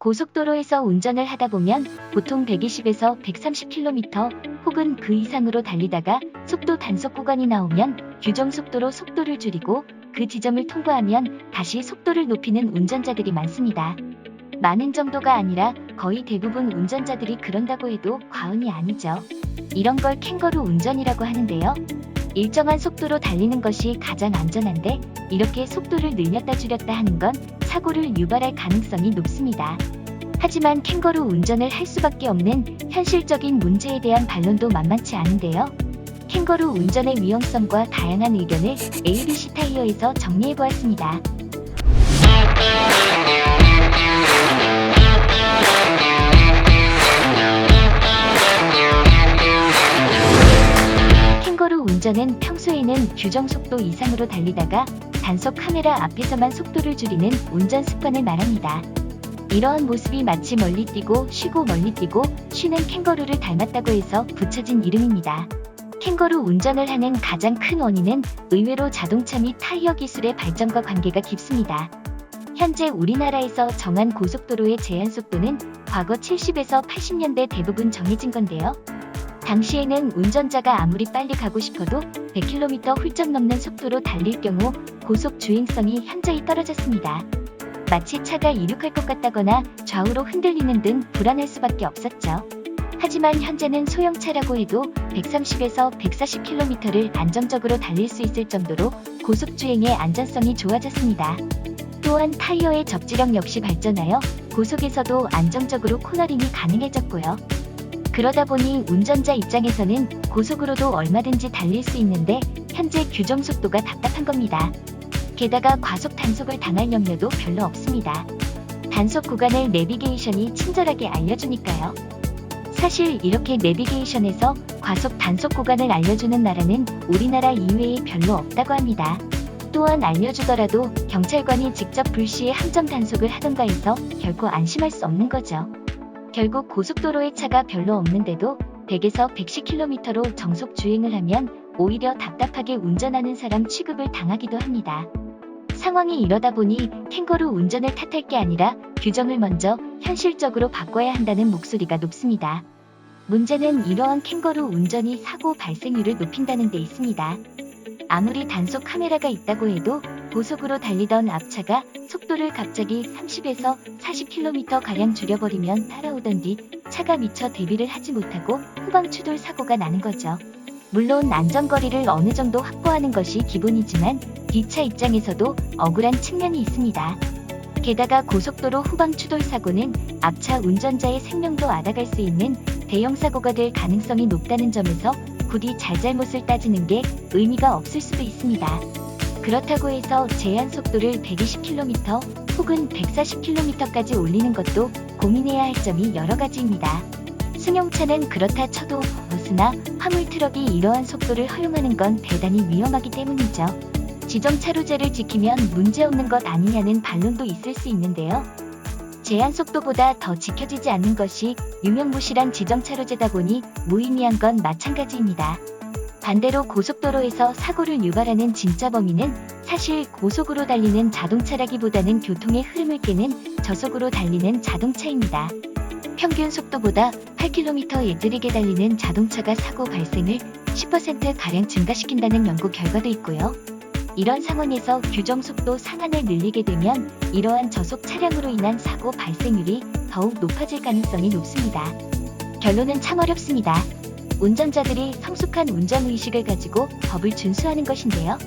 고속도로에서 운전을 하다 보면 보통 120에서 130km 혹은 그 이상으로 달리다가 속도 단속 구간이 나오면 규정 속도로 속도를 줄이고 그 지점을 통과하면 다시 속도를 높이는 운전자들이 많습니다. 많은 정도가 아니라 거의 대부분 운전자들이 그런다고 해도 과언이 아니죠. 이런 걸 캥거루 운전이라고 하는데요. 일정한 속도로 달리는 것이 가장 안전한데 이렇게 속도를 늘렸다 줄였다 하는 건 사고를 유발할 가능성이 높습니다. 하지만 캥거루 운전을 할 수밖에 없는 현실적인 문제에 대한 반론도 만만치 않은데요. 캥거루 운전의 위험성과 다양한 의견을 ABC 타이어에서 정리해보았습니다. 캥거루 운전은 평소에는 규정 속도 이상으로 달리다가 단속 카메라 앞에서만 속도를 줄이는 운전 습관을 말합니다. 이러한 모습이 마치 멀리 뛰고 쉬고 멀리 뛰고 쉬는 캥거루를 닮았다고 해서 붙여진 이름입니다. 캥거루 운전을 하는 가장 큰 원인은 의외로 자동차 및 타이어 기술의 발전과 관계가 깊습니다. 현재 우리나라에서 정한 고속도로의 제한 속도는 과거 70에서 80년대 대부분 정해진 건데요. 당시에는 운전자가 아무리 빨리 가고 싶어도 100km 훌쩍 넘는 속도로 달릴 경우 고속 주행성이 현저히 떨어졌습니다. 마치 차가 이륙할 것 같다거나 좌우로 흔들리는 등 불안할 수밖에 없었죠. 하지만 현재는 소형차라고 해도 130에서 140km를 안정적으로 달릴 수 있을 정도로 고속 주행의 안전성이 좋아졌습니다. 또한 타이어의 접지력 역시 발전하여 고속에서도 안정적으로 코너링이 가능해졌고요. 그러다 보니 운전자 입장에서는 고속으로도 얼마든지 달릴 수 있는데 현재 규정 속도가 답답한 겁니다. 게다가 과속 단속을 당할 염려도 별로 없습니다. 단속 구간을 내비게이션이 친절하게 알려주니까요. 사실 이렇게 내비게이션에서 과속 단속 구간을 알려주는 나라는 우리나라 이외에 별로 없다고 합니다. 또한 알려주더라도 경찰관이 직접 불시에 함정 단속을 하던가 해서 결코 안심할 수 없는 거죠. 결국 고속도로에 차가 별로 없는데도 100에서 110km로 정속 주행을 하면 오히려 답답하게 운전하는 사람 취급을 당하기도 합니다. 상황이 이러다 보니 캥거루 운전을 탓할 게 아니라 규정을 먼저 현실적으로 바꿔야 한다는 목소리가 높습니다. 문제는 이러한 캥거루 운전이 사고 발생률을 높인다는 데 있습니다. 아무리 단속 카메라가 있다고 해도 고속으로 달리던 앞차가 속도를 갑자기 30에서 40km가량 줄여버리면 따라오던 뒤 차가 미처 대비를 하지 못하고 후방 추돌 사고가 나는 거죠. 물론 안전거리를 어느 정도 확보하는 것이 기본이지만 뒷차 입장에서도 억울한 측면이 있습니다. 게다가 고속도로 후방 추돌 사고는 앞차 운전자의 생명도 앗아갈 수 있는 대형 사고가 될 가능성이 높다는 점에서 부디 잘잘못을 따지는 게 의미가 없을 수도 있습니다. 그렇다고 해서 제한 속도를 120km 혹은 140km까지 올리는 것도 고민해야 할 점이 여러 가지입니다. 승용차는 그렇다 쳐도 버스나 화물 트럭이 이러한 속도를 허용하는 건 대단히 위험하기 때문이죠. 지정 차로제를 지키면 문제없는 것 아니냐는 반론도 있을 수 있는데요. 제한 속도보다 더 지켜지지 않는 것이 유명무실한 지정 차로제다 보니 무의미한 건 마찬가지입니다. 반대로 고속도로에서 사고를 유발하는 진짜 범인은 사실 고속으로 달리는 자동차라기보다는 교통의 흐름을 깨는 저속으로 달리는 자동차입니다. 평균 속도보다 8km에 느리게 달리는 자동차가 사고 발생을 10%가량 증가시킨다는 연구 결과도 있고요. 이런 상황에서 규정 속도 상한을 늘리게 되면 이러한 저속 차량으로 인한 사고 발생률이 더욱 높아질 가능성이 높습니다. 결론은 참 어렵습니다. 운전자들이 성숙한 운전의식을 가지고 법을 준수하는 것인데요.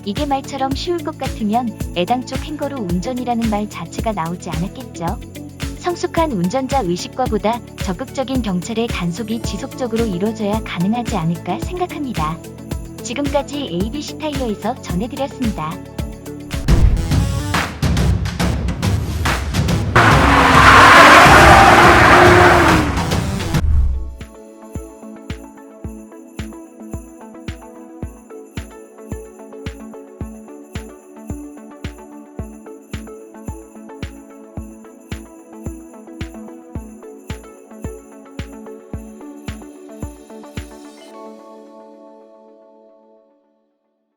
이게 말처럼 쉬울 것 같으면 애당초 캥거루 운전이라는 말 자체가 나오지 않았겠죠. 성숙한 운전자 의식과 보다 적극적인 경찰의 단속이 지속적으로 이루어져야 가능하지 않을까 생각합니다. 지금까지 ABC 타이어에서 전해드렸습니다.